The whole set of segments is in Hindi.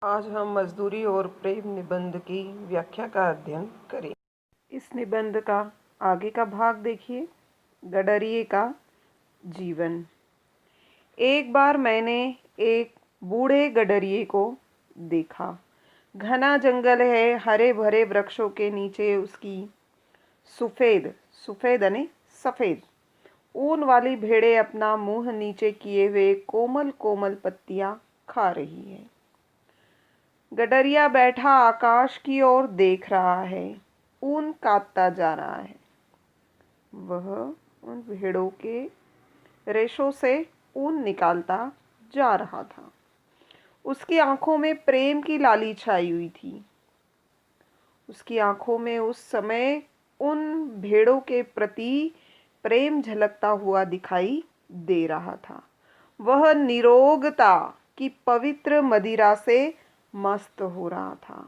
आज हम मजदूरी और प्रेम निबंध की व्याख्या का अध्ययन करें। इस निबंध का आगे का भाग देखिए। गडरिये का जीवन। एक बार मैंने एक बूढ़े गडरिये को देखा। घना जंगल है, हरे भरे वृक्षों के नीचे उसकी सफेद सफेद यानी सफेद ऊन वाली भेड़ें अपना मुंह नीचे किए हुए कोमल कोमल पत्तियां खा रही है। गडरिया बैठा आकाश की ओर देख रहा है। ऊन काटता जा रहा है। वह उन भेड़ों के रेशों से ऊन निकालता जा रहा था। उसकी आंखों में प्रेम की लाली छाई हुई थी। उसकी आंखों में उस समय उन भेड़ों के प्रति प्रेम झलकता हुआ दिखाई दे रहा था। वह निरोगता की पवित्र मदिरा से मस्त हो रहा था।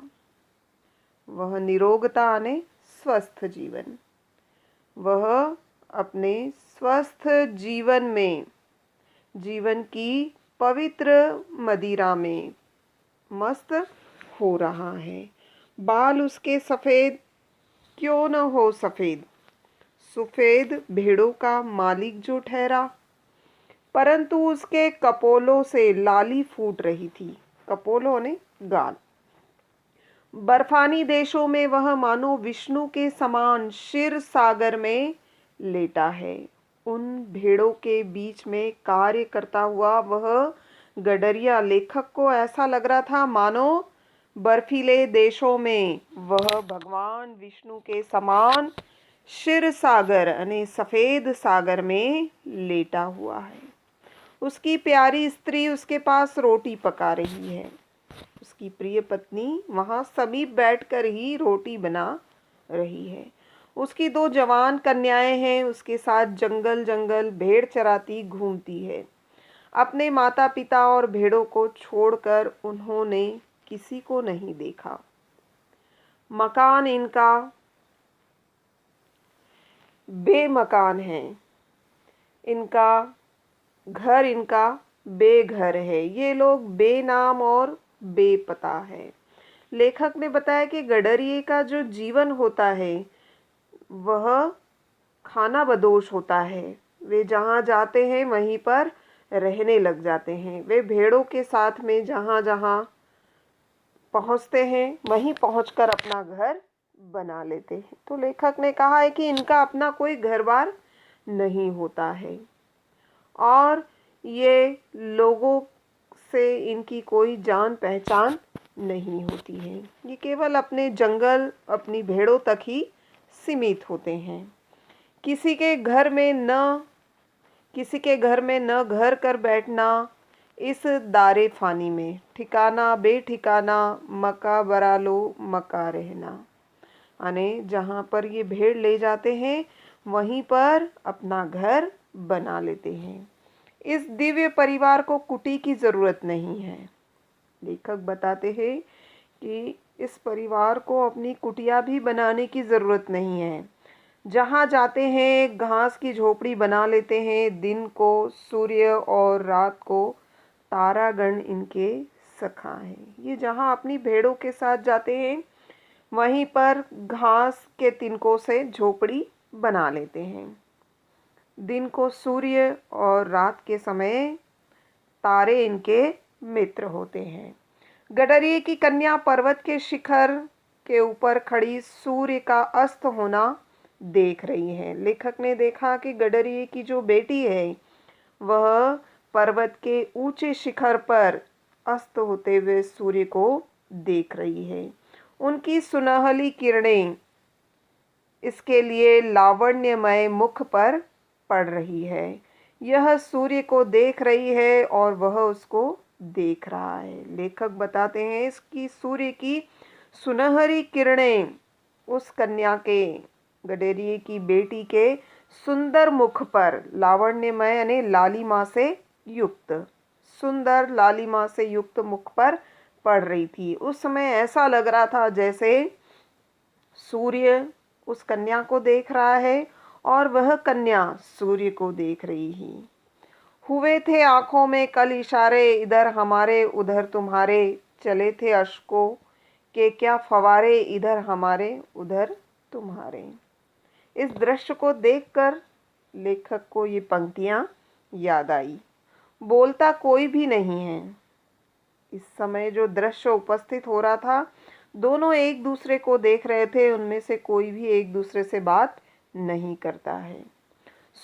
वह निरोगता यानी स्वस्थ जीवन। वह अपने स्वस्थ जीवन में, जीवन की पवित्र मदिरा में मस्त हो रहा है। बाल उसके सफेद क्यों न हो सफेद, सफेद भेड़ों का मालिक जो ठहरा, परंतु उसके कपोलों से लाली फूट रही थी। कपोलों ने गाल। बर्फानी देशों में वह मानो विष्णु के समान क्षीर सागर में लेटा है। उन भेड़ों के बीच में कार्य करता हुआ वह गडरिया लेखक को ऐसा लग रहा था मानो बर्फीले देशों में वह भगवान विष्णु के समान क्षीर सागर यानी सफेद सागर में लेटा हुआ है। उसकी प्यारी स्त्री उसके पास रोटी पका रही है। उसकी प्रिय पत्नी वहां समीप बैठकर ही रोटी बना रही है। उसकी दो जवान कन्याएं हैं, उसके साथ जंगल जंगल भेड़ चराती घूमती है। अपने माता पिता और भेड़ों को छोड़कर उन्होंने किसी को नहीं देखा। मकान इनका बेमकान है। इनका घर इनका बेघर है। ये लोग बेनाम और बेपता है। लेखक ने बताया कि गडरिये का जो जीवन होता है वह खाना बदोश होता है। वे जहाँ जाते हैं वहीं पर रहने लग जाते हैं। वे भेड़ों के साथ में जहाँ जहाँ पहुँचते हैं वहीं पहुँचकर अपना घर बना लेते हैं। तो लेखक ने कहा है कि इनका अपना कोई घर बार नहीं होता है और ये लोगों से इनकी कोई जान पहचान नहीं होती है। ये केवल अपने जंगल, अपनी भेड़ों तक ही सीमित होते हैं। किसी के घर में न घर कर बैठना, इस दारे फानी में ठिकाना बेठिकाना मका बरालो मका रहना, यानी जहाँ पर ये भेड़ ले जाते हैं वहीं पर अपना घर बना लेते हैं। इस दिव्य परिवार को कुटी की जरूरत नहीं है। लेखक बताते हैं कि इस परिवार को अपनी कुटिया भी बनाने की जरूरत नहीं है। जहाँ जाते हैं घास की झोपड़ी बना लेते हैं। दिन को सूर्य और रात को तारागण इनके सखा हैं। ये जहाँ अपनी भेड़ों के साथ जाते हैं वहीं पर घास के तिनकों से झोपड़ी बना लेते हैं। दिन को सूर्य और रात के समय तारे इनके मित्र होते हैं। गडरिये की कन्या पर्वत के शिखर के ऊपर खड़ी सूर्य का अस्त होना देख रही है। लेखक ने देखा कि गडरिये की जो बेटी है वह पर्वत के ऊंचे शिखर पर अस्त होते हुए सूर्य को देख रही है। उनकी सुनहली किरणें इसके लिए लावण्यमय मुख पर पड़ रही है। यह सूर्य को देख रही है और वह उसको देख रहा है। लेखक बताते हैं इसकी सूर्य की सुनहरी किरणें उस कन्या के, गडरिये की बेटी के सुंदर मुख पर लावण्यमय यानी लालिमा से युक्त, सुंदर लालिमा से युक्त मुख पर पड़ रही थी। उस समय ऐसा लग रहा था जैसे सूर्य उस कन्या को देख रहा है और वह कन्या सूर्य को देख रही ही हुए थे। आंखों में कल इशारे, इधर हमारे उधर तुम्हारे, चले थे अश्कों के क्या फवारे, इधर हमारे उधर तुम्हारे। इस दृश्य को देखकर लेखक को ये पंक्तियाँ याद आई। बोलता कोई भी नहीं है। इस समय जो दृश्य उपस्थित हो रहा था, दोनों एक दूसरे को देख रहे थे, उनमें से कोई भी एक दूसरे से बात नहीं करता है।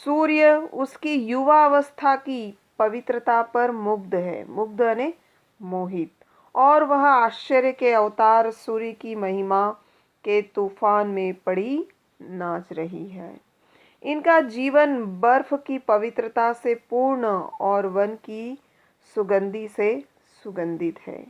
सूर्य उसकी युवा अवस्था की पवित्रता पर मुग्ध है, मुग्ध यानी मोहित, और वह आश्चर्य के अवतार सूर्य की महिमा के तूफान में पड़ी नाच रही है। इनका जीवन बर्फ की पवित्रता से पूर्ण और वन की सुगंधि से सुगंधित है।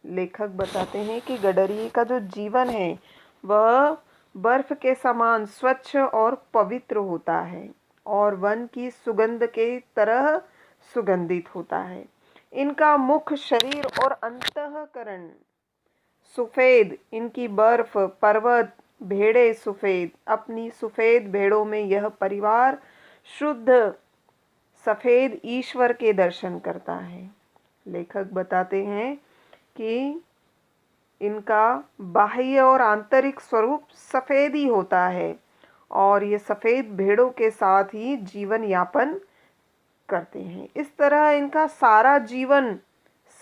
लेखक बताते हैं कि गडरिये का जो जीवन है वह बर्फ के समान स्वच्छ और पवित्र होता है और वन की सुगंध के तरह सुगंधित होता है। इनका मुख, शरीर और अंतःकरण सफेद, इनकी बर्फ, पर्वत, भेड़े सफेद। अपनी सफेद भेड़ों में यह परिवार शुद्ध सफेद ईश्वर के दर्शन करता है। लेखक बताते हैं कि इनका बाह्य और आंतरिक स्वरूप सफेद ही होता है और ये सफेद भेड़ों के साथ ही जीवन यापन करते हैं। इस तरह इनका सारा जीवन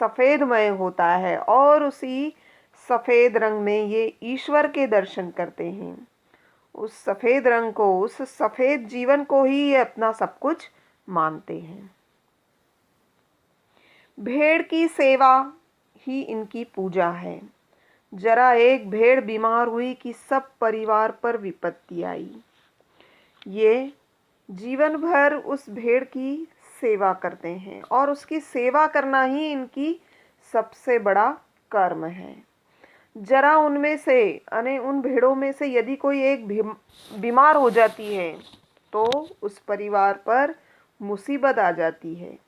सफेदमय होता है और उसी सफेद रंग में ये ईश्वर के दर्शन करते हैं। उस सफेद रंग को, उस सफेद जीवन को ही ये अपना सब कुछ मानते हैं। भेड़ की सेवा ही इनकी पूजा है। जरा एक भेड़ बीमार हुई कि सब परिवार पर विपत्ति आई। ये जीवन भर उस भेड़ की सेवा करते हैं और उसकी सेवा करना ही इनकी सबसे बड़ा कर्म है। जरा उनमें से यानी उन भेड़ों में से यदि कोई एक बीमार हो जाती है तो उस परिवार पर मुसीबत आ जाती है।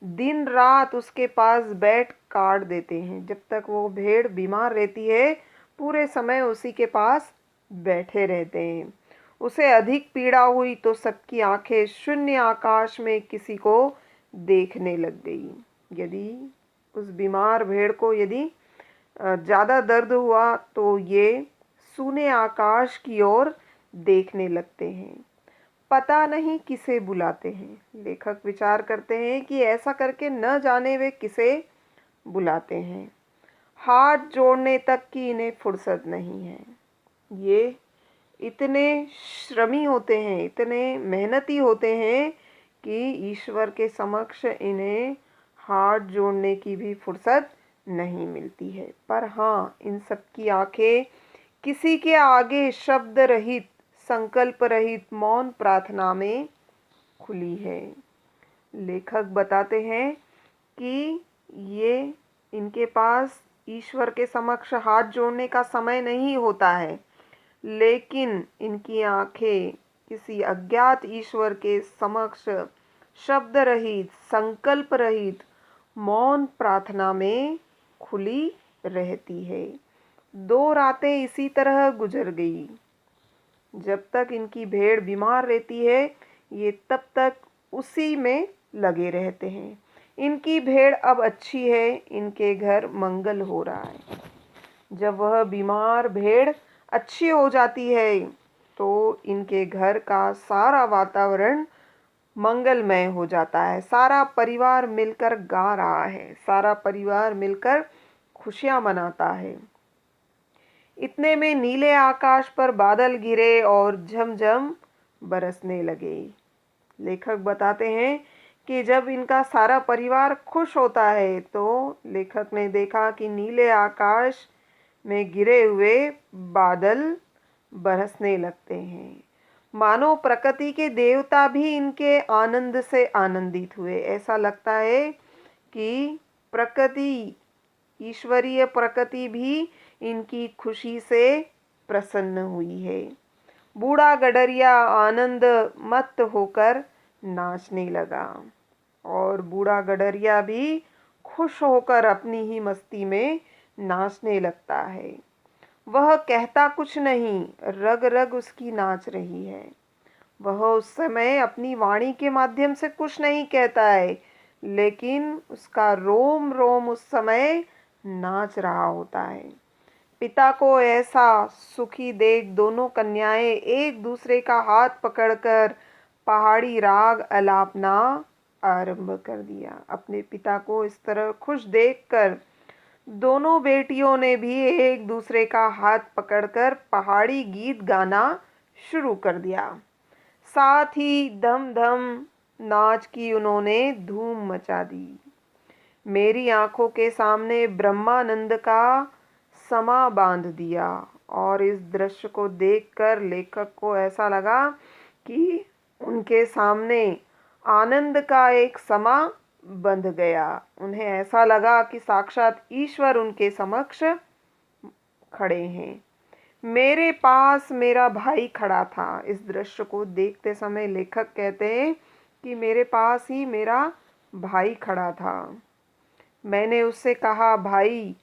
दिन रात उसके पास बैठ काट देते हैं। जब तक वो भेड़ बीमार रहती है पूरे समय उसी के पास बैठे रहते हैं। उसे अधिक पीड़ा हुई तो सबकी आंखें शून्य आकाश में किसी को देखने लग गई। यदि उस बीमार भेड़ को यदि ज़्यादा दर्द हुआ तो ये सूने आकाश की ओर देखने लगते हैं। पता नहीं किसे बुलाते हैं। लेखक विचार करते हैं कि ऐसा करके न जाने वे किसे बुलाते हैं। हाथ जोड़ने तक की इन्हें फुर्सत नहीं है। ये इतने श्रमी होते हैं, इतने मेहनती होते हैं कि ईश्वर के समक्ष इन्हें हाथ जोड़ने की भी फुर्सत नहीं मिलती है। पर हाँ, इन सब की आंखें किसी के आगे शब्द रहित, संकल्प रहित मौन प्रार्थना में खुली है। लेखक बताते हैं कि ये इनके पास ईश्वर के समक्ष हाथ जोड़ने का समय नहीं होता है, लेकिन इनकी आंखें किसी अज्ञात ईश्वर के समक्ष शब्द रहित, संकल्प रहित मौन प्रार्थना में खुली रहती है। 2 रातें इसी तरह गुजर गई। जब तक इनकी भेड़ बीमार रहती है ये तब तक उसी में लगे रहते हैं। इनकी भेड़ अब अच्छी है, इनके घर मंगल हो रहा है। जब वह बीमार भेड़ अच्छी हो जाती है तो इनके घर का सारा वातावरण मंगलमय हो जाता है। सारा परिवार मिलकर गा रहा है, सारा परिवार मिलकर खुशियां मनाता है। इतने में नीले आकाश पर बादल गिरे और झमझम बरसने लगे। लेखक बताते हैं कि जब इनका सारा परिवार खुश होता है तो लेखक ने देखा कि नीले आकाश में गिरे हुए बादल बरसने लगते हैं। मानो प्रकृति के देवता भी इनके आनंद से आनंदित हुए। ऐसा लगता है कि प्रकृति, ईश्वरीय प्रकृति भी इनकी खुशी से प्रसन्न हुई है। बूढ़ा गडरिया आनंद मत होकर नाचने लगा और बूढ़ा गडरिया भी खुश होकर अपनी ही मस्ती में नाचने लगता है। वह कहता कुछ नहीं, रग रग उसकी नाच रही है। वह उस समय अपनी वाणी के माध्यम से कुछ नहीं कहता है, लेकिन उसका रोम रोम उस समय नाच रहा होता है। पिता को ऐसा सुखी देख दोनों कन्याएं एक दूसरे का हाथ पकड़कर पहाड़ी राग अलापना आरंभ कर दिया। अपने पिता को इस तरह खुश देखकर दोनों बेटियों ने भी एक दूसरे का हाथ पकड़कर पहाड़ी गीत गाना शुरू कर दिया। साथ ही धम धम नाच की उन्होंने धूम मचा दी। मेरी आंखों के सामने ब्रह्मानंद का समा बांध दिया और इस दृश्य को देखकर लेखक को ऐसा लगा कि उनके सामने आनंद का एक समा बंध गया। उन्हें ऐसा लगा कि साक्षात ईश्वर उनके समक्ष खड़े हैं। मेरे पास मेरा भाई खड़ा था। इस दृश्य को देखते समय लेखक कहते हैं कि मेरे पास ही मेरा भाई खड़ा था। मैंने उससे कहा, भाई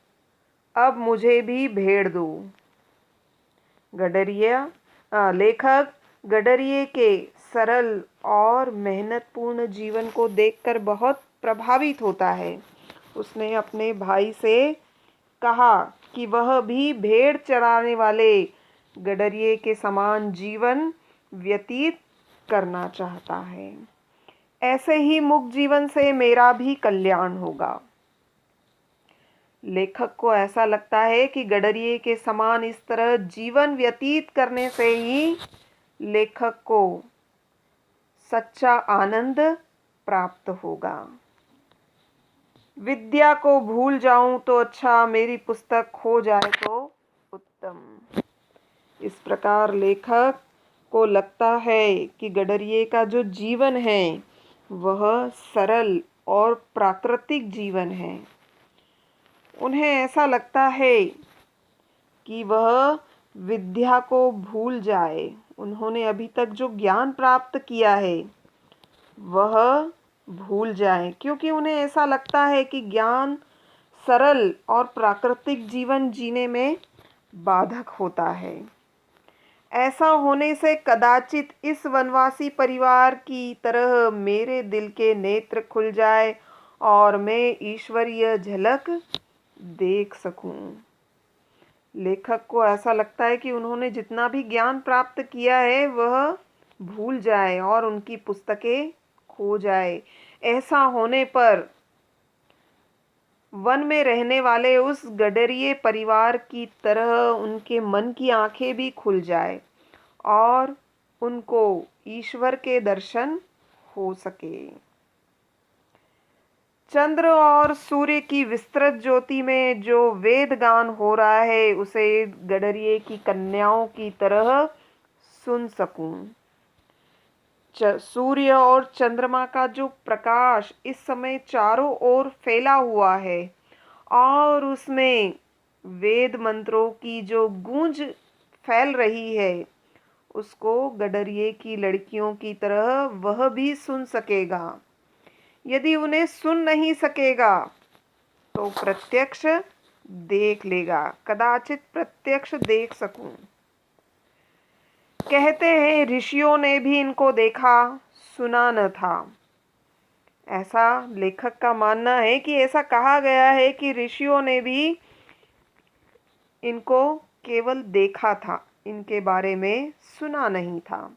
अब मुझे भी भेड़ दो। लेखक गडरिये के सरल और मेहनतपूर्ण जीवन को देखकर बहुत प्रभावित होता है। उसने अपने भाई से कहा कि वह भी भेड़ चराने वाले गडरिये के समान जीवन व्यतीत करना चाहता है। ऐसे ही मुक्त जीवन से मेरा भी कल्याण होगा। लेखक को ऐसा लगता है कि गडरिये के समान इस तरह जीवन व्यतीत करने से ही लेखक को सच्चा आनंद प्राप्त होगा। विद्या को भूल जाऊं तो अच्छा, मेरी पुस्तक खो जाए तो उत्तम। इस प्रकार लेखक को लगता है कि गडरिये का जो जीवन है वह सरल और प्राकृतिक जीवन है। उन्हें ऐसा लगता है कि वह विद्या को भूल जाए। उन्होंने अभी तक जो ज्ञान प्राप्त किया है वह भूल जाए, क्योंकि उन्हें ऐसा लगता है कि ज्ञान सरल और प्राकृतिक जीवन जीने में बाधक होता है। ऐसा होने से कदाचित इस वनवासी परिवार की तरह मेरे दिल के नेत्र खुल जाए और मैं ईश्वरीय झलक देख सकूं। लेखक को ऐसा लगता है कि उन्होंने जितना भी ज्ञान प्राप्त किया है वह भूल जाए और उनकी पुस्तकें खो जाए। ऐसा होने पर वन में रहने वाले उस गडरिये परिवार की तरह उनके मन की आंखें भी खुल जाए और उनको ईश्वर के दर्शन हो सके। चंद्र और सूर्य की विस्तृत ज्योति में जो वेद गान हो रहा है उसे गडरिये की कन्याओं की तरह सुन सकूं। सूर्य और चंद्रमा का जो प्रकाश इस समय चारों ओर फैला हुआ है और उसमें वेद मंत्रों की जो गूंज फैल रही है उसको गडरिये की लड़कियों की तरह वह भी सुन सकेगा। यदि उन्हें सुन नहीं सकेगा तो प्रत्यक्ष देख लेगा। कदाचित प्रत्यक्ष देख सकूं। कहते हैं ऋषियों ने भी इनको देखा, सुना न था। ऐसा लेखक का मानना है कि ऐसा कहा गया है कि ऋषियों ने भी इनको केवल देखा था, इनके बारे में सुना नहीं था।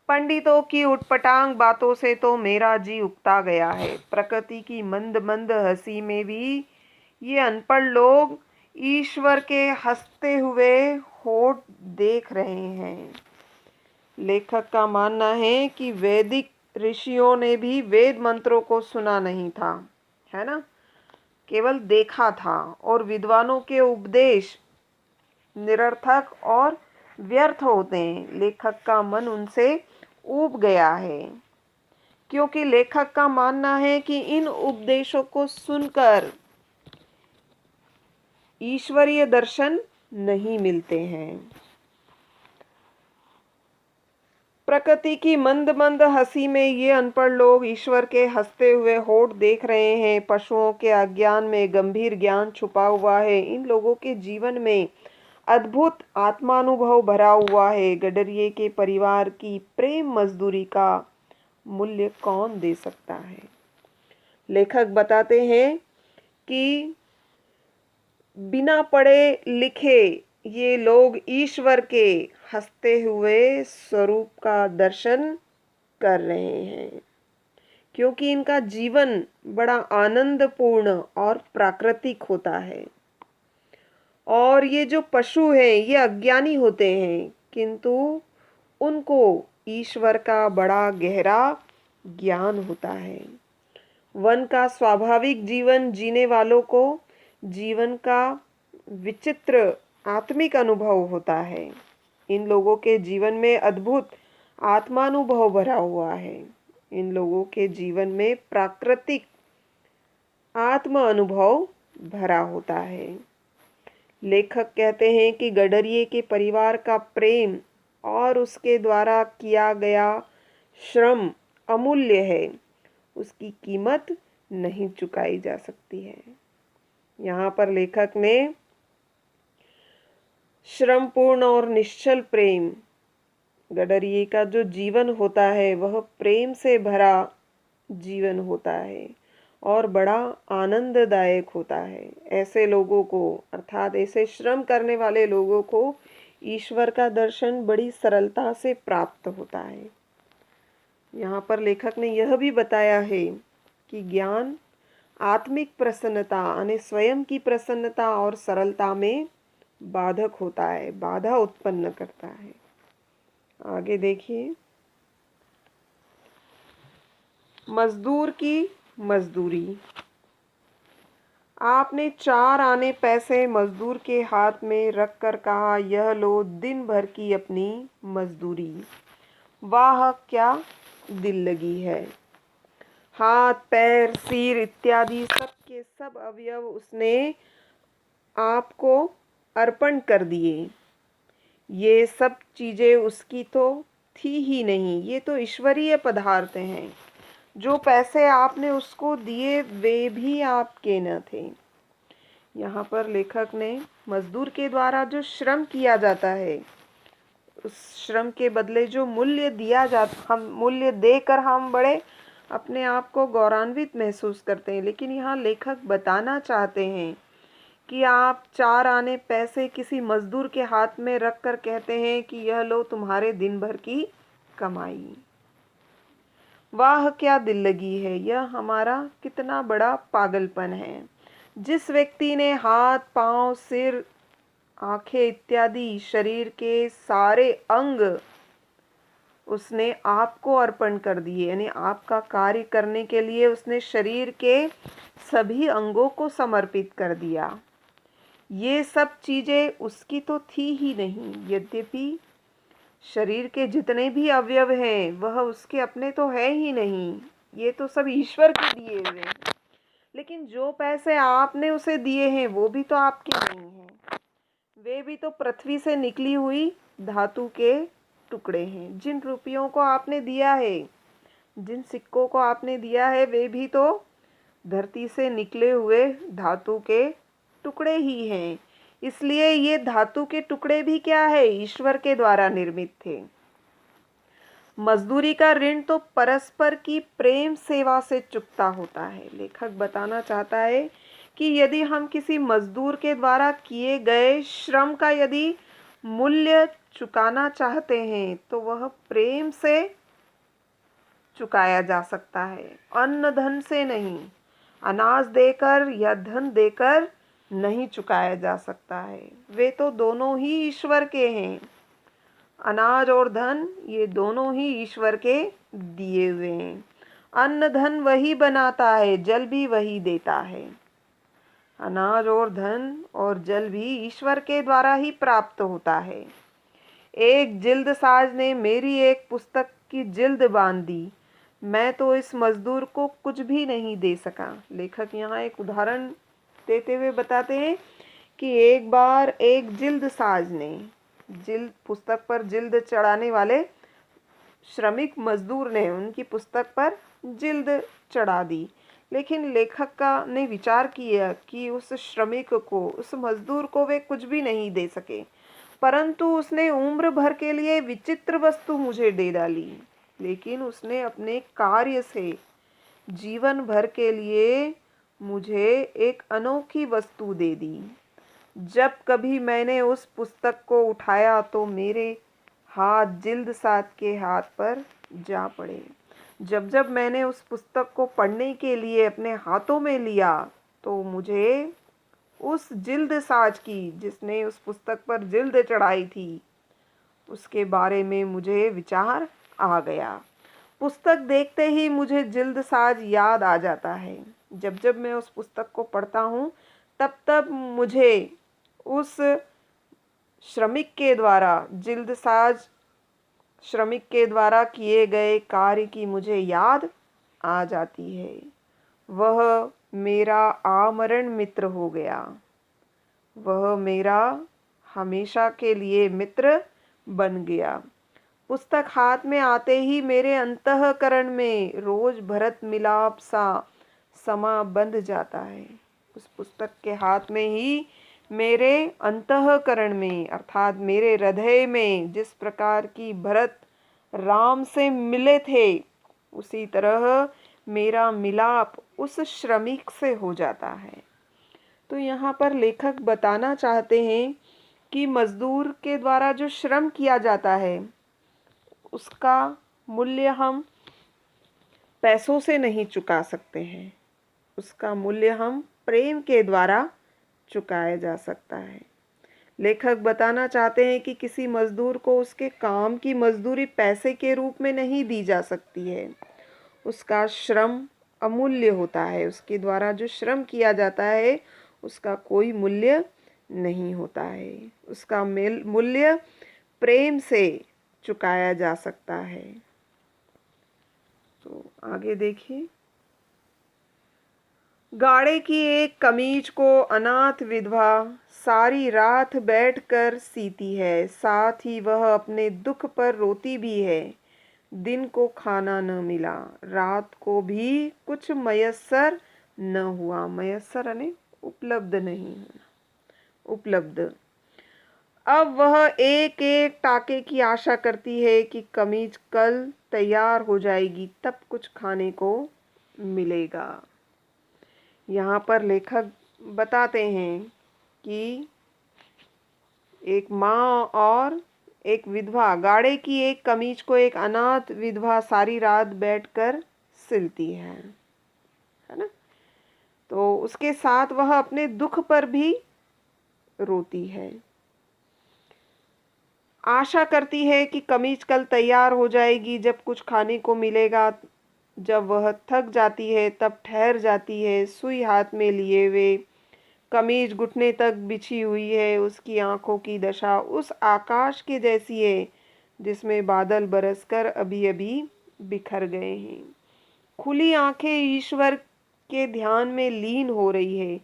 पंडितों की उटपटांग बातों से तो मेरा जी उकता गया है। प्रकृति की मंद मंद हंसी में भी ये अनपढ़ लोग ईश्वर के हंसते हुए होठ देख रहे हैं। लेखक का मानना है कि वैदिक ऋषियों ने भी वेद मंत्रों को सुना नहीं था, है ना, केवल देखा था। और विद्वानों के उपदेश निरर्थक और व्यर्थ होते हैं। लेखक का मन उनसे ऊब गया है, क्योंकि लेखक का मानना है कि इन उपदेशों को सुनकर ईश्वरीय दर्शन नहीं मिलते हैं। प्रकृति की मंद मंद हंसी में ये अनपढ़ लोग ईश्वर के हंसते हुए होठ देख रहे हैं। पशुओं के अज्ञान में गंभीर ज्ञान छुपा हुआ है। इन लोगों के जीवन में अद्भुत आत्मानुभव भरा हुआ है। गडरिये के परिवार की प्रेम मजदूरी का मूल्य कौन दे सकता है। लेखक बताते हैं कि बिना पढ़े लिखे ये लोग ईश्वर के हंसते हुए स्वरूप का दर्शन कर रहे हैं, क्योंकि इनका जीवन बड़ा आनंदपूर्ण और प्राकृतिक होता है। और ये जो पशु हैं ये अज्ञानी होते हैं, किंतु उनको ईश्वर का बड़ा गहरा ज्ञान होता है। वन का स्वाभाविक जीवन जीने वालों को जीवन का विचित्र आत्मिक अनुभव होता है। इन लोगों के जीवन में अद्भुत आत्मानुभव भरा हुआ है। इन लोगों के जीवन में प्राकृतिक आत्म अनुभव भरा होता है। लेखक कहते हैं कि गडरिये के परिवार का प्रेम और उसके द्वारा किया गया श्रम अमूल्य है, उसकी कीमत नहीं चुकाई जा सकती है। यहाँ पर लेखक ने श्रमपूर्ण और निश्चल प्रेम, गडरिये का जो जीवन होता है वह प्रेम से भरा जीवन होता है और बड़ा आनंददायक होता है। ऐसे लोगों को, अर्थात ऐसे श्रम करने वाले लोगों को ईश्वर का दर्शन बड़ी सरलता से प्राप्त होता है। यहाँ पर लेखक ने यह भी बताया है कि ज्ञान आत्मिक प्रसन्नता यानी स्वयं की प्रसन्नता और सरलता में बाधक होता है, बाधा उत्पन्न करता है। आगे देखिए, मजदूर की मजदूरी। आपने 4 आने पैसे मजदूर के हाथ में रखकर कहा, यह लो दिन भर की अपनी मजदूरी। वाह क्या दिल लगी है। हाथ, पैर, सिर इत्यादि सब के सब अवयव उसने आपको अर्पण कर दिए। ये सब चीज़ें उसकी तो थी ही नहीं, ये तो ईश्वरीय पदार्थ हैं। जो पैसे आपने उसको दिए वे भी आपके न थे। यहाँ पर लेखक ने मजदूर के द्वारा जो श्रम किया जाता है, उस श्रम के बदले जो मूल्य दिया जाता, हम मूल्य देकर हम बड़े अपने आप को गौरवान्वित महसूस करते हैं। लेकिन यहाँ लेखक बताना चाहते हैं कि आप 4 आने पैसे किसी मजदूर के हाथ में रख कर कहते हैं कि यह लो तुम्हारे दिन भर की कमाई। वाह क्या दिल लगी है, यह हमारा कितना बड़ा पागलपन है। जिस व्यक्ति ने हाथ, पांव, सिर, आंखें इत्यादि शरीर के सारे अंग उसने आपको अर्पण कर दिए, यानी आपका कार्य करने के लिए उसने शरीर के सभी अंगों को समर्पित कर दिया। ये सब चीज़ें उसकी तो थी ही नहीं। यद्यपि शरीर के जितने भी अवयव हैं वह उसके अपने तो है ही नहीं, ये तो सब ईश्वर के दिए हुए हैं। लेकिन जो पैसे आपने उसे दिए हैं वो भी तो आपके नहीं हैं, वे भी तो पृथ्वी से निकली हुई धातु के टुकड़े हैं। जिन रुपयों को आपने दिया है, जिन सिक्कों को आपने दिया है, वे भी तो धरती से निकले हुए धातु के टुकड़े ही हैं। इसलिए ये धातु के टुकड़े भी क्या है, ईश्वर के द्वारा निर्मित थे। मजदूरी का ऋण तो परस्पर की प्रेम सेवा से चुकता होता है। लेखक बताना चाहता है कि यदि हम किसी मजदूर के द्वारा किए गए श्रम का यदि मूल्य चुकाना चाहते हैं तो वह प्रेम से चुकाया जा सकता है, अन्न धन से नहीं। अनाज देकर या धन देकर नहीं चुकाया जा सकता है, वे तो दोनों ही ईश्वर के हैं। अनाज और धन ये दोनों ही ईश्वर के दिए हुए हैं। अन्न धन वही बनाता है, जल भी वही देता है। अनाज और धन और जल भी ईश्वर के द्वारा ही प्राप्त होता है। एक जिल्द साज ने मेरी एक पुस्तक की जिल्द बांध दी, मैं तो इस मजदूर को कुछ भी नहीं दे सका। लेखक यहाँ एक उदाहरण देते हुए बताते हैं कि एक बार एक जिल्द साज ने, जिल्द पुस्तक पर जिल्द चढ़ाने वाले श्रमिक मजदूर ने उनकी पुस्तक पर जिल्द चढ़ा दी। लेकिन लेखक का ने विचार किया कि उस श्रमिक को, उस मजदूर को वे कुछ भी नहीं दे सके, परंतु उसने उम्र भर के लिए विचित्र वस्तु मुझे दे डाली। लेकिन उसने अपने कार्य से जीवन भर के लिए मुझे एक अनोखी वस्तु दे दी। जब कभी मैंने उस पुस्तक को उठाया तो मेरे हाथ जिल्द साज के हाथ पर जा पड़े। जब जब मैंने उस पुस्तक को पढ़ने के लिए अपने हाथों में लिया तो मुझे उस जिल्द साज की, जिसने उस पुस्तक पर जिल्द चढ़ाई थी, उसके बारे में मुझे विचार आ गया। पुस्तक देखते ही मुझे जिल्द साज याद आ जाता है। जब जब मैं उस पुस्तक को पढ़ता हूँ तब तब मुझे उस श्रमिक के द्वारा जिल्द साज श्रमिक के द्वारा किए गए कार्य की मुझे याद आ जाती है। वह मेरा आमरण मित्र हो गया। वह मेरा हमेशा के लिए मित्र बन गया। पुस्तक हाथ में आते ही मेरे अंतःकरण में रोज भरत मिलाप सा समा बंध जाता है। उस पुस्तक के हाथ में ही मेरे अंतःकरण में अर्थात मेरे हृदय में जिस प्रकार की भरत राम से मिले थे, उसी तरह मेरा मिलाप उस श्रमिक से हो जाता है। तो यहाँ पर लेखक बताना चाहते हैं कि मजदूर के द्वारा जो श्रम किया जाता है उसका मूल्य हम पैसों से नहीं चुका सकते हैं। उसका मूल्य हम प्रेम के द्वारा चुकाया जा सकता है। लेखक बताना चाहते हैं कि किसी मजदूर को उसके काम की मजदूरी पैसे के रूप में नहीं दी जा सकती है। उसका श्रम अमूल्य होता है। उसके द्वारा जो श्रम किया जाता है उसका कोई मूल्य नहीं होता है। उसका मूल्य प्रेम से चुकाया जा सकता है। तो आगे देखिए। गाड़े की एक कमीज को अनाथ विधवा सारी रात बैठकर सीती है। साथ ही वह अपने दुख पर रोती भी है। दिन को खाना न मिला, रात को भी कुछ मयस्सर न हुआ। मयस्सर यानी उपलब्ध नहीं होना, उपलब्ध। अब वह एक एक टाके की आशा करती है कि कमीज कल तैयार हो जाएगी, तब कुछ खाने को मिलेगा। यहाँ पर लेखक बताते हैं कि एक माँ और एक विधवा, गाड़े की एक कमीज को एक अनाथ विधवा सारी रात बैठकर सिलती है ना। तो उसके साथ वह अपने दुख पर भी रोती है। आशा करती है कि कमीज कल तैयार हो जाएगी, जब कुछ खाने को मिलेगा। जब वह थक जाती है तब ठहर जाती है, सुई हाथ में लिए हुए। कमीज घुटने तक बिछी हुई है। उसकी आंखों की दशा उस आकाश के जैसी है जिसमें बादल बरसकर अभी अभी बिखर गए हैं। खुली आंखें ईश्वर के ध्यान में लीन हो रही है।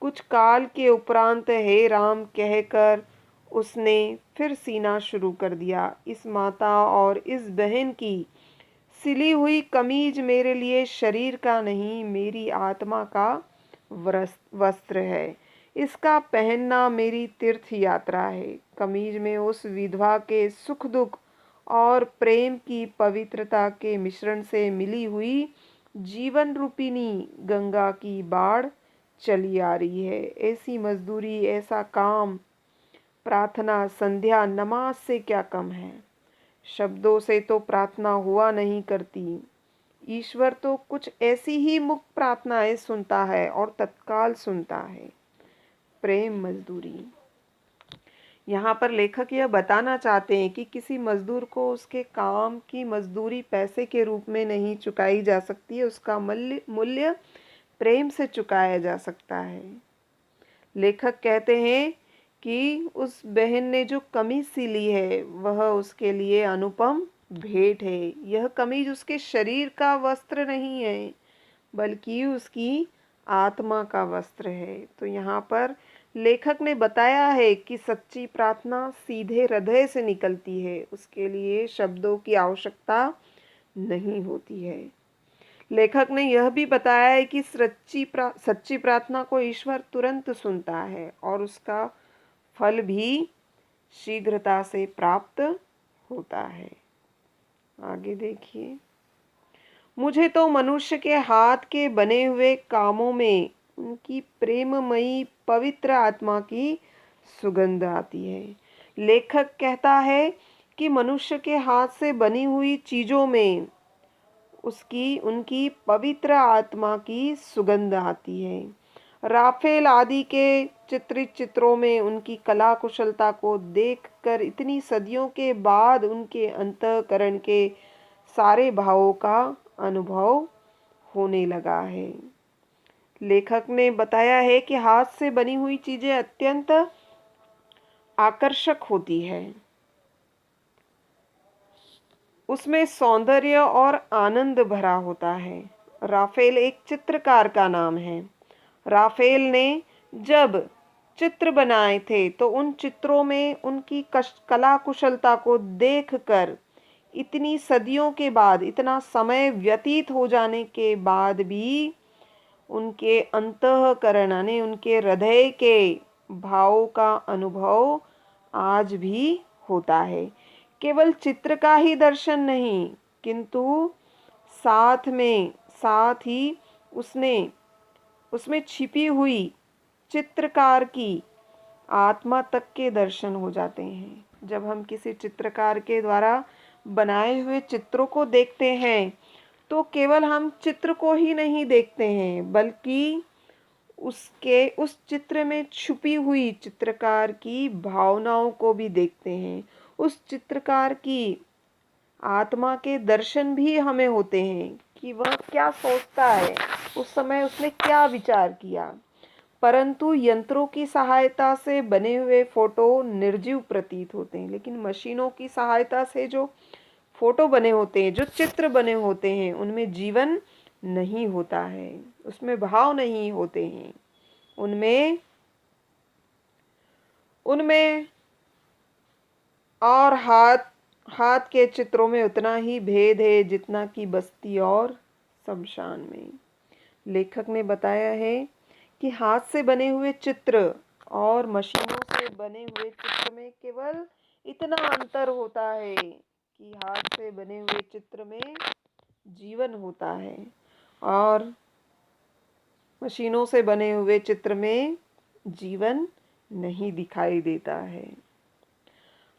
कुछ काल के उपरांत हे राम कहकर उसने फिर सीना शुरू कर दिया। इस माता और इस बहन की सिली हुई कमीज मेरे लिए शरीर का नहीं, मेरी आत्मा का वस्त्र है। इसका पहनना मेरी तीर्थ यात्रा है। कमीज में उस विधवा के सुख दुख और प्रेम की पवित्रता के मिश्रण से मिली हुई जीवन रूपिणी गंगा की बाढ़ चली आ रही है। ऐसी मजदूरी, ऐसा काम, प्रार्थना, संध्या, नमाज से क्या कम है। शब्दों से तो प्रार्थना हुआ नहीं करती। ईश्वर तो कुछ ऐसी ही मुक्त प्रार्थनाएं सुनता है और तत्काल सुनता है। प्रेम मजदूरी। यहाँ पर लेखक यह बताना चाहते हैं कि किसी मजदूर को उसके काम की मजदूरी पैसे के रूप में नहीं चुकाई जा सकती है। उसका मूल्य प्रेम से चुकाया जा सकता है। लेखक कहते हैं कि उस बहन ने जो कमीज सिली है वह उसके लिए अनुपम भेंट है। यह कमीज उसके शरीर का वस्त्र नहीं है बल्कि उसकी आत्मा का वस्त्र है। तो यहाँ पर लेखक ने बताया है कि सच्ची प्रार्थना सीधे हृदय से निकलती है। उसके लिए शब्दों की आवश्यकता नहीं होती है। लेखक ने यह भी बताया है कि सच्ची प्रार्थना को ईश्वर तुरंत सुनता है और उसका फल भी शीघ्रता से प्राप्त होता है। आगे देखिए। मुझे तो मनुष्य के हाथ के बने हुए कामों में उनकी प्रेममयी पवित्र आत्मा की सुगंध आती है। लेखक कहता है कि मनुष्य के हाथ से बनी हुई चीज़ों में उनकी पवित्र आत्मा की सुगंध आती है। राफेल आदि के चित्रित चित्रों में उनकी कला कुशलता को देखकर इतनी सदियों के बाद उनके अंतःकरण के सारे भावों का अनुभव होने लगा है। लेखक ने बताया है कि हाथ से बनी हुई चीजें अत्यंत आकर्षक होती है। उसमें सौंदर्य और आनंद भरा होता है। राफेल एक चित्रकार का नाम है। राफेल ने जब चित्र बनाए थे तो उन चित्रों में उनकी कला कुशलता को देखकर इतनी सदियों के बाद, इतना समय व्यतीत हो जाने के बाद भी उनके अंतःकरण यानी उनके हृदय के भावों का अनुभव आज भी होता है। केवल चित्र का ही दर्शन नहीं, किंतु साथ ही उसमें छिपी हुई चित्रकार की आत्मा तक के दर्शन हो जाते हैं। जब हम किसी चित्रकार के द्वारा बनाए हुए चित्रों को देखते हैं तो केवल हम चित्र को ही नहीं देखते हैं, बल्कि उस चित्र में छुपी हुई चित्रकार की भावनाओं को भी देखते हैं। उस चित्रकार की आत्मा के दर्शन भी हमें होते हैं कि वह क्या सोचता है, उस समय उसने क्या विचार किया। परंतु यंत्रों की सहायता से बने हुए फोटो निर्जीव प्रतीत होते हैं, लेकिन मशीनों की सहायता से जो फोटो बने होते हैं, जो चित्र बने होते हैं, उनमें जीवन नहीं होता है, उसमें भाव नहीं होते हैं। उनमें और हाथ के चित्रों में उतना ही भेद है जितना कि बस्ती और शमशान में। लेखक ने बताया है कि हाथ से बने हुए चित्र और मशीनों से बने हुए चित्र में केवल इतना अंतर होता है कि हाथ से बने हुए चित्र में जीवन होता है और मशीनों से बने हुए चित्र में जीवन नहीं दिखाई देता है।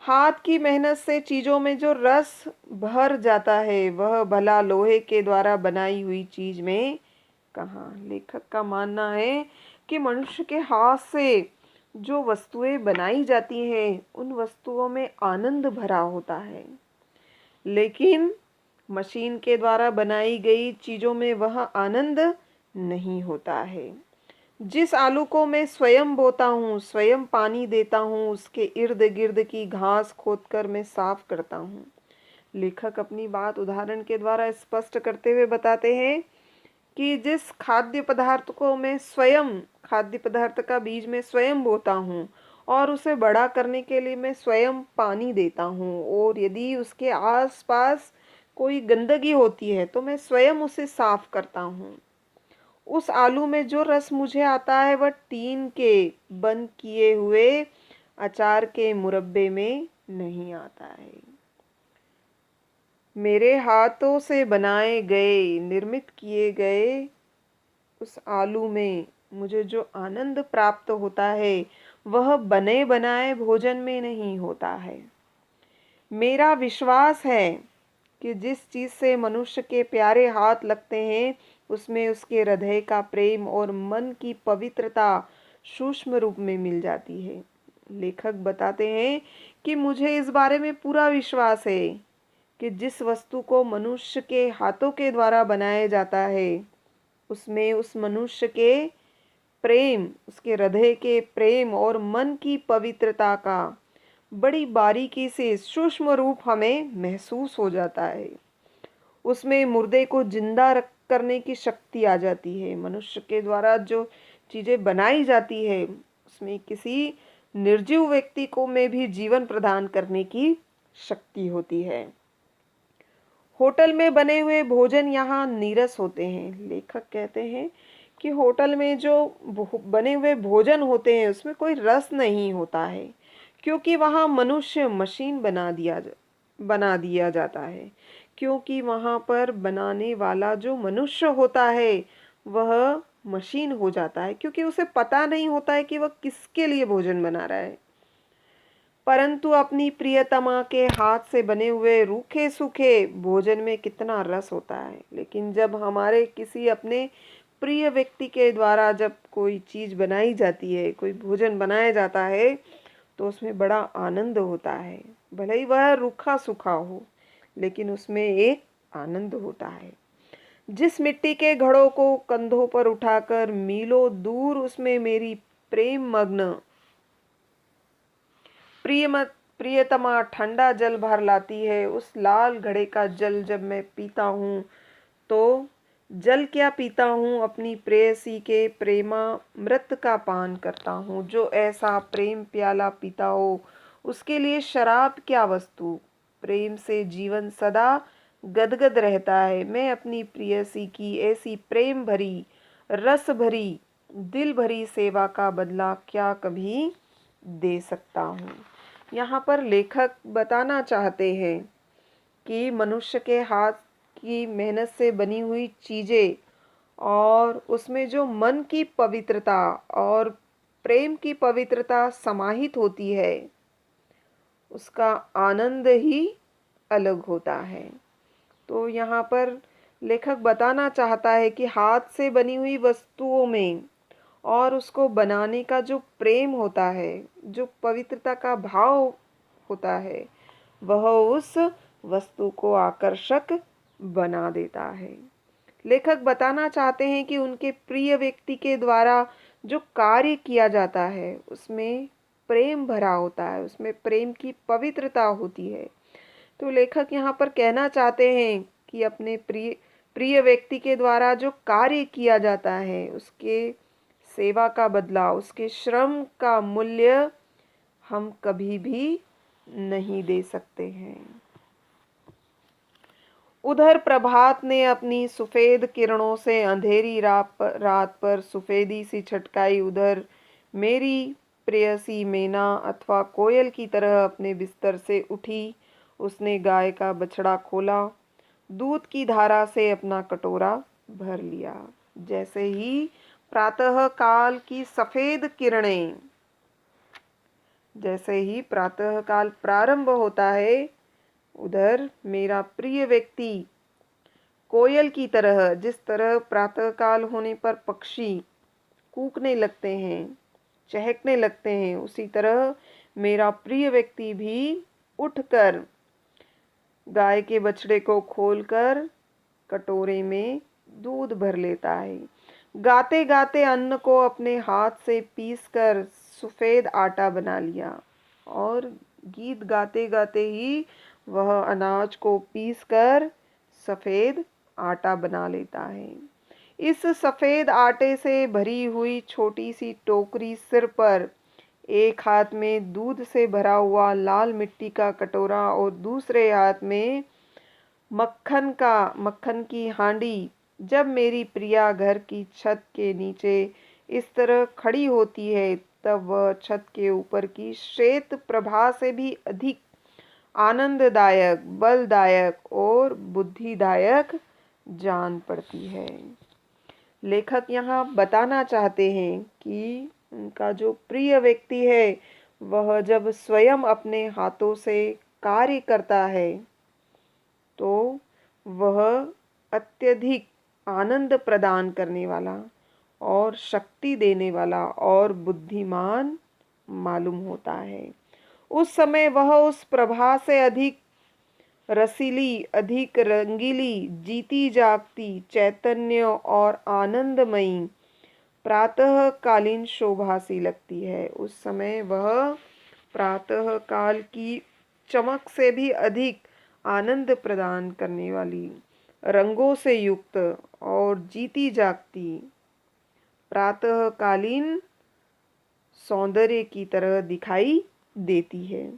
हाथ की मेहनत से चीजों में जो रस भर जाता है, वह भला लोहे के द्वारा बनाई हुई चीज में कहाँ। लेखक का मानना है कि मनुष्य के हाथ से जो वस्तुएं बनाई जाती हैं, उन वस्तुओं में आनंद भरा होता है, लेकिन मशीन के द्वारा बनाई गई चीजों में वह आनंद नहीं होता है। जिस आलू को मैं स्वयं बोता हूँ, स्वयं पानी देता हूँ, उसके इर्द गिर्द की घास खोदकर मैं साफ करता हूँ। लेखक अपनी बात उदाहरण के द्वारा स्पष्ट करते हुए बताते हैं कि जिस खाद्य पदार्थ को मैं स्वयं, खाद्य पदार्थ का बीज मैं स्वयं बोता हूँ और उसे बड़ा करने के लिए मैं स्वयं पानी देता हूँ, और यदि उसके आसपास कोई गंदगी होती है तो मैं स्वयं उसे साफ करता हूँ। उस आलू में जो रस मुझे आता है वह टीन के बंद किए हुए अचार के मुरब्बे में नहीं आता है। मेरे हाथों से बनाए गए, निर्मित किए गए उस आलू में मुझे जो आनंद प्राप्त होता है वह बने बनाए भोजन में नहीं होता है। मेरा विश्वास है कि जिस चीज़ से मनुष्य के प्यारे हाथ लगते हैं उसमें उसके हृदय का प्रेम और मन की पवित्रता सूक्ष्म रूप में मिल जाती है। लेखक बताते हैं कि मुझे इस बारे में पूरा विश्वास है कि जिस वस्तु को मनुष्य के हाथों के द्वारा बनाया जाता है उसमें उस मनुष्य के प्रेम, उसके हृदय के प्रेम और मन की पवित्रता का बड़ी बारीकी से सूक्ष्म रूप हमें महसूस हो जाता है। उसमें मुर्दे को जिंदा करने की शक्ति आ जाती है। मनुष्य के द्वारा जो चीज़ें बनाई जाती है उसमें किसी निर्जीव व्यक्ति को में भी जीवन प्रदान करने की शक्ति होती है। होटल में बने हुए भोजन यहाँ नीरस होते हैं। लेखक कहते हैं कि होटल में जो बने हुए भोजन होते हैं उसमें कोई रस नहीं होता है, क्योंकि वहाँ मनुष्य मशीन बना दिया जाता है। क्योंकि वहाँ पर बनाने वाला जो मनुष्य होता है वह मशीन हो जाता है, क्योंकि उसे पता नहीं होता है कि वह किसके लिए भोजन बना रहा है। परंतु अपनी प्रियतमा के हाथ से बने हुए रूखे सूखे भोजन में कितना रस होता है। लेकिन जब हमारे किसी अपने प्रिय व्यक्ति के द्वारा जब कोई चीज़ बनाई जाती है, कोई भोजन बनाया जाता है, तो उसमें बड़ा आनंद होता है। भले ही वह रूखा सूखा हो, लेकिन उसमें एक आनंद होता है। जिस मिट्टी के घड़ों को कंधों पर उठाकर मीलों दूर उसमें मेरी प्रेम मग्न प्रियतमा ठंडा जल भर लाती है, उस लाल घड़े का जल जब मैं पीता हूँ, तो जल क्या पीता हूँ, अपनी प्रेयसी के प्रेमामृत का पान करता हूँ। जो ऐसा प्रेम प्याला पीता हो, उसके लिए शराब क्या वस्तु। प्रेम से जीवन सदा गदगद रहता है। मैं अपनी प्रेयसी की ऐसी प्रेम भरी, रस भरी, दिल भरी सेवा का बदला क्या कभी दे सकता हूँ। यहाँ पर लेखक बताना चाहते हैं कि मनुष्य के हाथ की मेहनत से बनी हुई चीज़ें और उसमें जो मन की पवित्रता और प्रेम की पवित्रता समाहित होती है, उसका आनंद ही अलग होता है। तो यहाँ पर लेखक बताना चाहता है कि हाथ से बनी हुई वस्तुओं में और उसको बनाने का जो प्रेम होता है, जो पवित्रता का भाव होता है, वह उस वस्तु को आकर्षक बना देता है। लेखक बताना चाहते हैं कि उनके प्रिय व्यक्ति के द्वारा जो कार्य किया जाता है, उसमें प्रेम भरा होता है, उसमें प्रेम की पवित्रता होती है। तो लेखक यहाँ पर कहना चाहते हैं कि अपने प्रिय प्रिय व्यक्ति के द्वारा जो कार्य किया जाता है, उसके सेवा का बदला, उसके श्रम का मूल्य हम कभी भी नहीं दे सकते हैं। उधर प्रभात ने अपनी सफेद किरणों से अंधेरी रात पर सफेदी सी छटकाई। उधर मेरी प्रेयसी मैना अथवा कोयल की तरह अपने बिस्तर से उठी। उसने गाय का बछड़ा खोला, दूध की धारा से अपना कटोरा भर लिया। जैसे ही प्रातः काल की सफेद किरणें, जैसे ही प्रातः काल प्रारंभ होता है, उधर मेरा प्रिय व्यक्ति कोयल की तरह, जिस तरह प्रातः काल होने पर पक्षी कूकने लगते हैं, चहकने लगते हैं, उसी तरह मेरा प्रिय व्यक्ति भी उठकर गाय के बछड़े को खोलकर कटोरे में दूध भर लेता है। गाते गाते अन्न को अपने हाथ से पीसकर सफेद आटा बना लिया, और गीत गाते गाते ही वह अनाज को पीसकर सफेद आटा बना लेता है। इस सफेद आटे से भरी हुई छोटी सी टोकरी सिर पर, एक हाथ में दूध से भरा हुआ लाल मिट्टी का कटोरा और दूसरे हाथ में मक्खन की हांडी। जब मेरी प्रिया घर की छत के नीचे इस तरह खड़ी होती है, तब वह छत के ऊपर की श्वेत प्रभा से भी अधिक आनंददायक, बलदायक और बुद्धिदायक जान पड़ती है। लेखक यहाँ बताना चाहते हैं कि उनका जो प्रिय व्यक्ति है, वह जब स्वयं अपने हाथों से कार्य करता है, तो वह अत्यधिक आनंद प्रदान करने वाला और शक्ति देने वाला और बुद्धिमान मालूम होता है। उस समय वह उस प्रभा से अधिक रसीली, अधिक रंगीली, जीती जागती, चैतन्य और आनंदमयी प्रातःकालीन शोभा सी लगती है। उस समय वह प्रातः काल की चमक से भी अधिक आनंद प्रदान करने वाली, रंगों से युक्त और जीती जागती प्रातःकालीन सौंदर्य की तरह दिखाई देती है।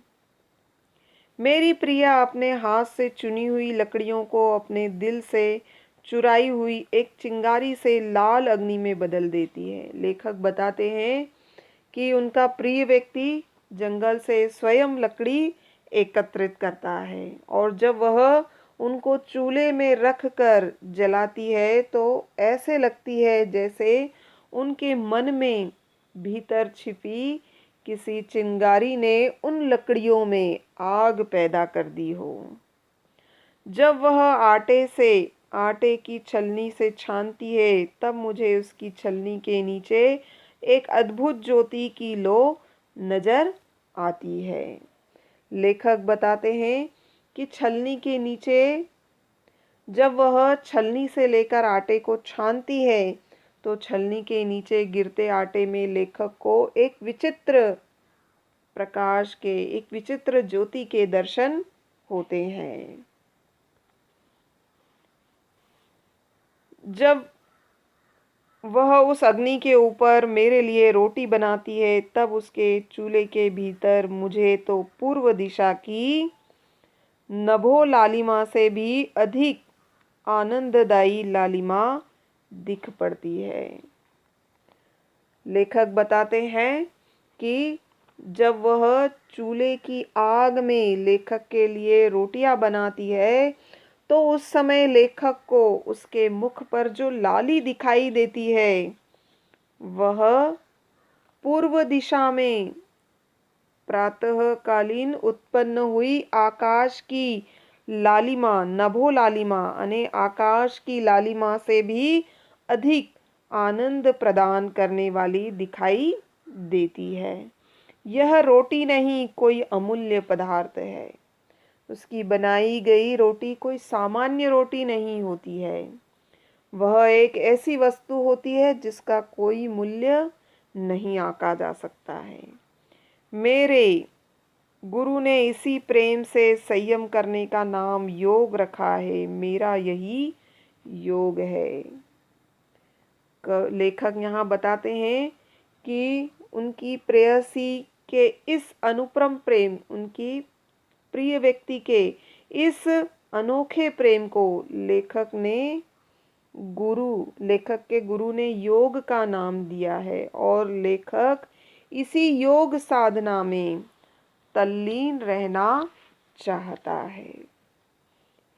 मेरी प्रिया अपने हाथ से चुनी हुई लकड़ियों को अपने दिल से चुराई हुई एक चिंगारी से लाल अग्नि में बदल देती है। लेखक बताते हैं कि उनका प्रिय व्यक्ति जंगल से स्वयं लकड़ी एकत्रित करता है, और जब वह उनको चूल्हे में रख कर जलाती है, तो ऐसे लगती है जैसे उनके मन में भीतर छिपी किसी चिंगारी ने उन लकड़ियों में आग पैदा कर दी हो। जब वह आटे की छलनी से छानती है, तब मुझे उसकी छलनी के नीचे एक अद्भुत ज्योति की लो नजर आती है। लेखक बताते हैं कि छलनी के नीचे जब वह छलनी से लेकर आटे को छानती है, तो छलनी के नीचे गिरते आटे में लेखक को एक विचित्र प्रकाश के, एक विचित्र ज्योति के दर्शन होते हैं। जब वह उस अग्नि के ऊपर मेरे लिए रोटी बनाती है, तब उसके चूल्हे के भीतर मुझे तो पूर्व दिशा की नभो लालिमा से भी अधिक आनंददायी लालिमा दिख पड़ती है। लेखक बताते हैं कि जब वह चूल्हे की आग में लेखक के लिए रोटियां बनाती है, तो उस समय लेखक को उसके मुख पर जो लाली दिखाई देती है, वह पूर्व दिशा में प्रातःकालीन उत्पन्न हुई आकाश की लालिमा, नभो लालिमा यानी आकाश की लालिमा से भी अधिक आनंद प्रदान करने वाली दिखाई देती है। यह रोटी नहीं, कोई अमूल्य पदार्थ है। उसकी बनाई गई रोटी कोई सामान्य रोटी नहीं होती है। वह एक ऐसी वस्तु होती है जिसका कोई मूल्य नहीं आंका जा सकता है। मेरे गुरु ने इसी प्रेम से संयम करने का नाम योग रखा है। मेरा यही योग है। लेखक यहाँ बताते हैं कि उनकी प्रेयसी के इस अनुपम प्रेम, उनकी प्रिय व्यक्ति के इस अनोखे प्रेम को लेखक के गुरु ने योग का नाम दिया है, और लेखक इसी योग साधना में तल्लीन रहना चाहता है।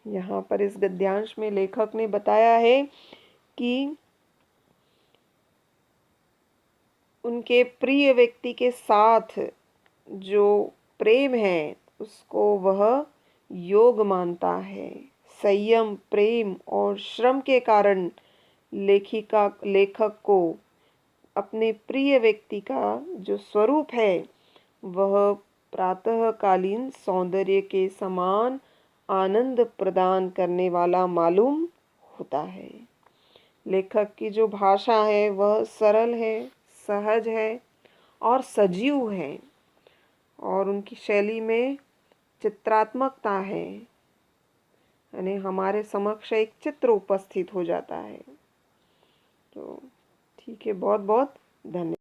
यहाँ पर इस गद्यांश में लेखक ने बताया है कि उनके प्रिय व्यक्ति के साथ जो प्रेम है, उसको वह योग मानता है। संयम, प्रेम और श्रम के कारण लेखक को अपने प्रिय व्यक्ति का जो स्वरूप है, वह प्रातःकालीन सौंदर्य के समान आनंद प्रदान करने वाला मालूम होता है। लेखक की जो भाषा है वह सरल है, सहज है और सजीव है, और उनकी शैली में चित्रात्मकता है, यानी हमारे समक्ष एक चित्र उपस्थित हो जाता है। तो ठीक है, बहुत बहुत धन्यवाद।